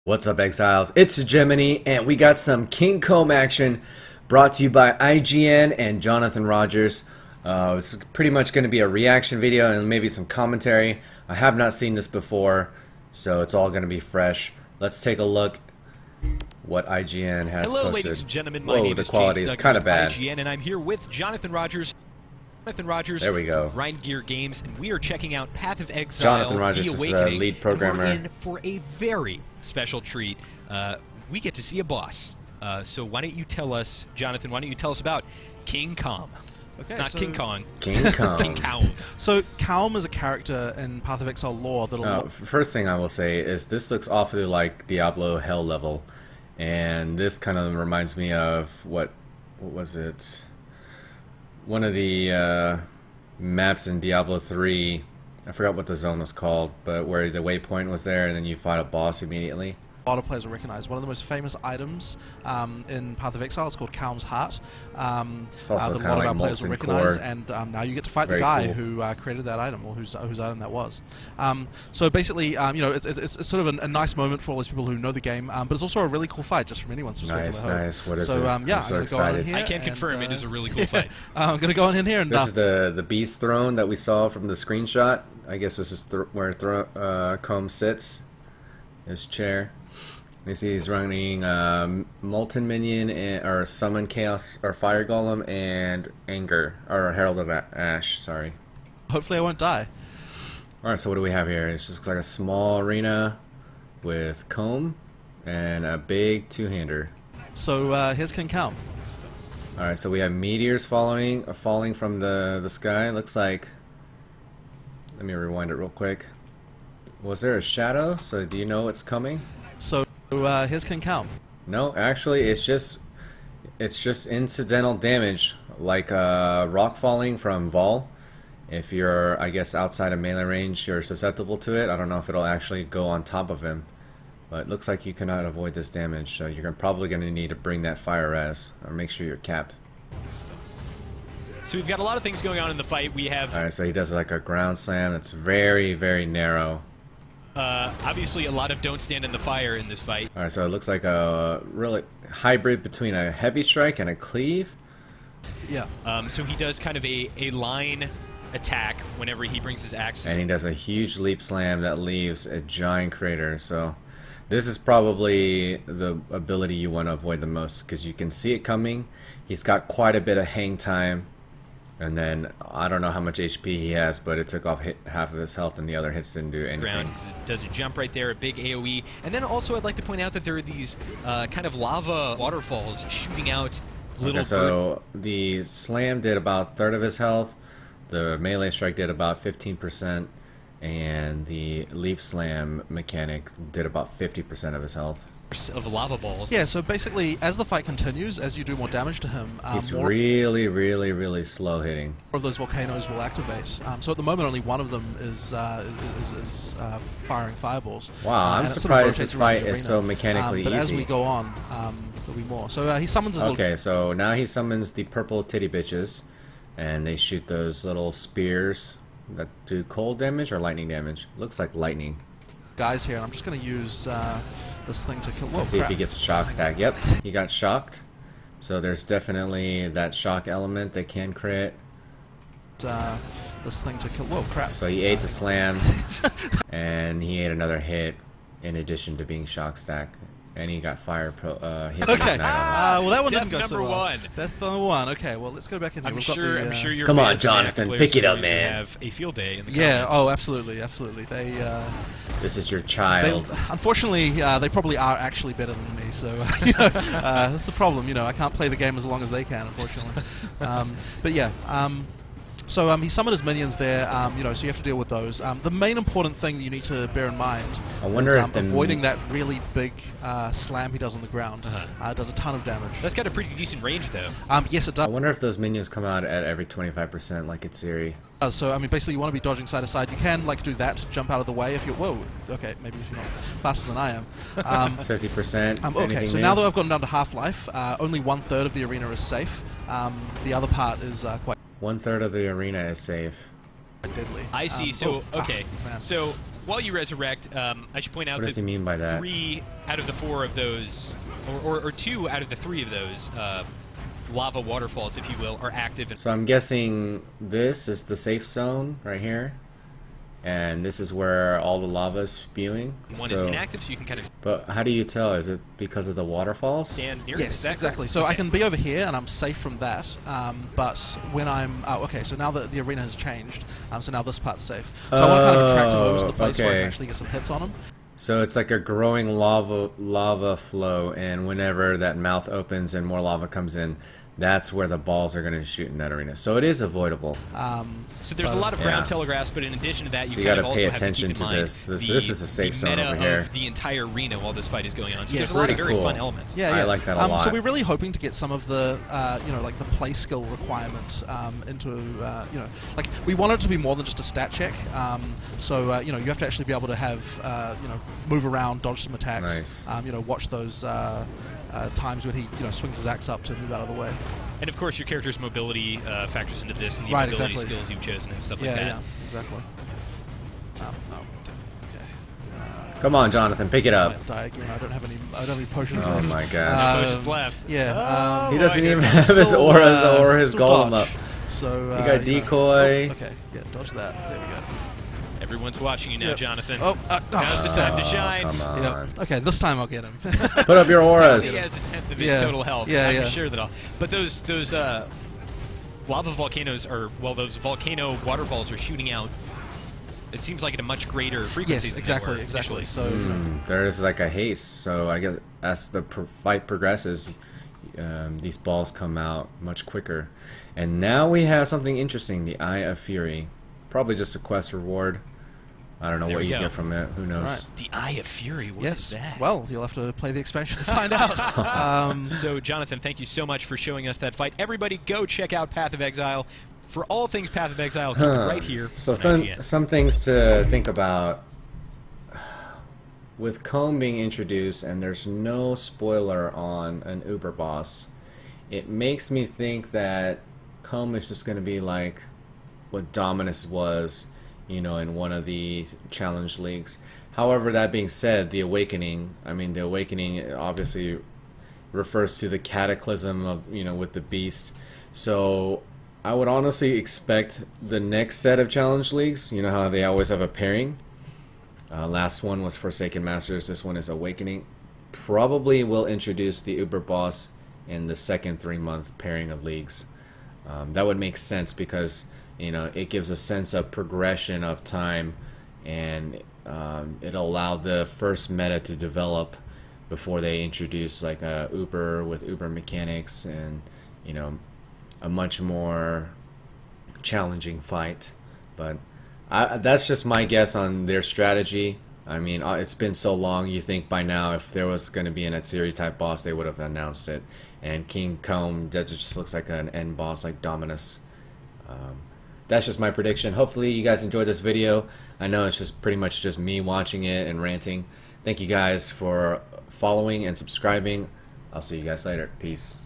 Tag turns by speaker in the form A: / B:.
A: What's up, Exiles? It's Gemini, and we got some King Kaom action brought to you by IGN and Jonathan Rogers. It's pretty much going to be a reaction video and maybe some commentary. I have not seen this before, so it's all going to be fresh. Let's take a look what IGN has
B: Hello,
A: posted.
B: ladies and gentlemen. My name is
A: quality
B: James
A: is kind of bad.
B: IGN, and I'm here with Jonathan Rogers.
A: There we go.
B: Grind Gear Games, and we are checking out Path of Exile.
A: Jonathan Rogers is the lead programmer.
B: And we're in for a very special treat. We get to see a boss. So why don't you tell us, Jonathan? Why don't you tell us about King Kaom?
C: Okay,
B: Not
C: so
B: King Kong.
A: King Kaom.
B: King Kaom.
C: So Kaom is a character in Path of Exile lore that'll.
A: First thing I will say is this looks awfully like Diablo Hell level, and this kind of reminds me of what was it? One of the maps in Diablo 3. I forgot what the zone was called, but where the waypoint was there, and then you fight a boss immediately.
C: A lot of players will recognize one of the most famous items in Path of Exile. It's called Kaom's Heart.
A: It's also
C: that a lot of our players will recognize,
A: core.
C: and now you get to fight
A: Very
C: the guy
A: cool.
C: who created that item, or whose item that was. So basically, you know, it's sort of a nice moment for all those people who know the game, but it's also a really cool fight, just from anyone's perspective.
A: Nice. What is
C: so,
A: it?
C: yeah,
A: I'm so
C: I'm gonna go on
A: excited.
C: here
B: I can confirm it is a really cool fight.
C: I'm going to go on in here and.
A: This is the beast throne that we saw from the screenshot. I guess this is where Kaom sits. His chair. You see he's running Molten Minion or Summon Chaos or Fire Golem and Anger or Herald of Ash. Sorry.
C: Hopefully, I won't die.
A: All right, so what do we have here? It just looks like a small arena with Kaom and a big two-hander.
C: So here's King Kaom.
A: All right, so we have meteors falling from the sky. It looks like. Let me rewind it real quick. Was there a shadow? So do you know what's coming?
C: So here's King Kaom.
A: No, actually, it's just incidental damage, like rock falling from Vol. If you're, I guess, outside of melee range, you're susceptible to it. I don't know if it'll actually go on top of him, but it looks like you cannot avoid this damage. So you're probably going to need to bring that fire res, or make sure you're capped.
B: So we've got a lot of things going on in the fight. We have.
A: All right, so he does like a ground slam that's very, very narrow.
B: Obviously, a lot of don't stand in the fire in this fight.
A: All right, so it looks like a really hybrid between a heavy strike and a cleave.
C: Yeah.
B: So he does kind of a line attack whenever he brings his axe.
A: And he does a huge leap slam that leaves a giant crater. So this is probably the ability you want to avoid the most because you can see it coming. He's got quite a bit of hang time. And then, I don't know how much HP he has, but it took off half of his health and the other hits didn't do anything.
B: Does a jump right there, a big AoE. And then also I'd like to point out that there are these kind of lava waterfalls shooting out little...
A: Okay, so the slam did about a third of his health, the melee strike did about 15%, and the leap slam mechanic did about 50% of his health.
B: Of lava balls.
C: Yeah, so basically, as the fight continues, as you do more damage to him,
A: he's
C: more
A: really slow hitting.
C: More of those volcanoes will activate. So at the moment, only one of them is firing fireballs.
A: Wow, I'm surprised this fight is so mechanically easy.
C: But as we go on, there'll be more. So he summons his
A: Okay, so now he summons the purple titty bitches, and they shoot those little spears that do cold damage or lightning damage. Looks like lightning.
C: Guys here, and I'm just going to use this thing to kill.
A: Let's see if he gets shock stack. Yep, he got shocked. So there's definitely that shock element they can crit.
C: This thing to kill. Whoa, crap.
A: So he ate the slam, and he ate another hit in addition to being shock stack. And he got fire hits.
C: Okay. Well, that one
B: Death
C: didn't go so
B: number
C: well.
B: one.
C: Death number one. Okay. Well, let's go back in here.
B: I'm sure you're.
A: Come on, Jonathan, pick it up, man.
B: Have a field day in the
C: yeah.
B: comments.
C: Oh, absolutely, absolutely. They.
A: This is your child.
C: Unfortunately, they probably are actually better than me. So you know, that's the problem. You know, I can't play the game as long as they can, unfortunately. But yeah. So he summoned his minions there, you know, so you have to deal with those. The main important thing that you need to bear in mind is avoiding that really big slam he does on the ground. Does a ton of damage.
B: That's got a pretty decent range, though.
C: Yes, it does.
A: I wonder if those minions come out at every 25% like atziri.
C: So, I mean, basically you want to be dodging side to side. You can, like, do that to jump out of the way if you're... Whoa, okay, maybe if you're not faster than I am.
A: It's 50%.
C: Okay, so now that I've gotten down to half-life, only 1/3 of the arena is safe. The other part is quite...
A: 1/3 of the arena is safe.
C: deadly.
B: I see. So okay. So while you resurrect, I should point out
A: What does
B: that
A: he mean by that?
B: 3 out of the 4 of those, or 2 out of the 3 of those lava waterfalls, if you will, are active.
A: So I'm guessing this is the safe zone right here, and this is where all the lava is spewing.
B: One is inactive, so you can kind of
A: But how do you tell? Is it because of the waterfalls?
B: stand near
C: Yes,
B: it.
C: exactly. So I can be over here and I'm safe from that. But when I'm okay, so now that the arena has changed, so now this part's safe. So I want to kind of attract him over to the place where I
A: okay.
C: can actually get some hits on him.
A: So it's like a growing lava flow, and whenever that mouth opens and more lava comes in, that's where the balls are going to shoot in that arena. So it is avoidable.
B: So there's a lot of ground telegraphs, but in addition to that,
A: So
B: you
A: you
B: kind of
A: gotta
B: also
A: pay
B: have to
A: attention
B: keep in
A: to
B: mind
A: this. This is a safe
B: the
A: zone
B: meta
A: over here.
B: of the entire arena while this fight is going on. So
C: Yes.
B: there's a lot of
A: Pretty
B: very
A: cool.
B: fun elements.
C: Yeah,
A: I
C: yeah.
A: like that a lot.
C: So we're really hoping to get some of the, like the play skill requirement into, like we want it to be more than just a stat check. So you have to actually be able to have, move around, dodge some attacks.
A: Nice.
C: Watch those times when he, swings his axe up to move out of the way.
B: And of course, your character's mobility factors into this, and the
C: Right,
B: ability
C: exactly.
B: skills you've chosen and stuff
C: Yeah,
B: like that.
C: yeah, exactly. Okay.
A: Come on, Jonathan, pick it
C: I
A: up.
C: might die again. I don't have any potions
A: Oh
C: left.
A: my gosh.
B: Potions left.
C: Yeah.
A: He doesn't
B: my
A: even
B: goodness.
A: have his
C: Still,
A: auras or his
C: still
A: golem
C: dodge.
A: up.
C: So
A: You got decoy.
C: Oh, okay, yeah, dodge that. There we go.
B: Everyone's watching you now,
C: Yep.
B: Jonathan.
C: Oh,
B: Now's the time to shine.
A: Come on.
C: Yep. Okay, this time I'll get him.
A: Put up your
B: He
A: auras.
B: has a tenth of his
C: Yeah.
B: total health.
C: Yeah,
B: I'm
C: yeah.
B: sure that I'll. But those lava volcanoes are, well, those volcano waterfalls are shooting out. It seems like at a much greater frequency.
C: Yes,
B: than
C: exactly,
B: they were
C: exactly.
B: initially.
C: So
A: There is like a haste, so I guess as the fight progresses, these balls come out much quicker. And now we have something interesting, the Eye of Fury. Probably just a quest reward. I don't know
B: There
A: what
B: we
A: you
B: go.
A: get from it, who knows.
C: Right.
B: The Eye of Fury. What is
C: yes.
B: that?
C: Well, you'll have to play the expansion to find out.
B: So, Jonathan, thank you so much for showing us that fight. Everybody, go check out Path of Exile. For all things Path of Exile, keep it right here.
A: So
B: on IGN.
A: some things to think about. With Kaom being introduced and there's no spoiler on an Uber boss, it makes me think that Kaom is just going to be like what Dominus was, in one of the challenge leagues. However, that being said, the Awakening obviously refers to the cataclysm of, with the beast. So I would honestly expect the next set of challenge leagues, how they always have a pairing. Last one was Forsaken Masters, this one is Awakening. Probably will introduce the Uber boss in the second 3-month pairing of leagues. That would make sense because it gives a sense of progression of time, and it'll allow the first meta to develop before they introduce like a Uber with Uber mechanics and a much more challenging fight. But that's just my guess on their strategy. I mean, it's been so long, you think by now if there was going to be an atziri type boss, they would have announced it. And King Kaom, that just looks like an end boss like Dominus. That's just my prediction. Hopefully you guys enjoyed this video. I know it's just pretty much just me watching it and ranting. Thank you guys for following and subscribing. I'll see you guys later. Peace.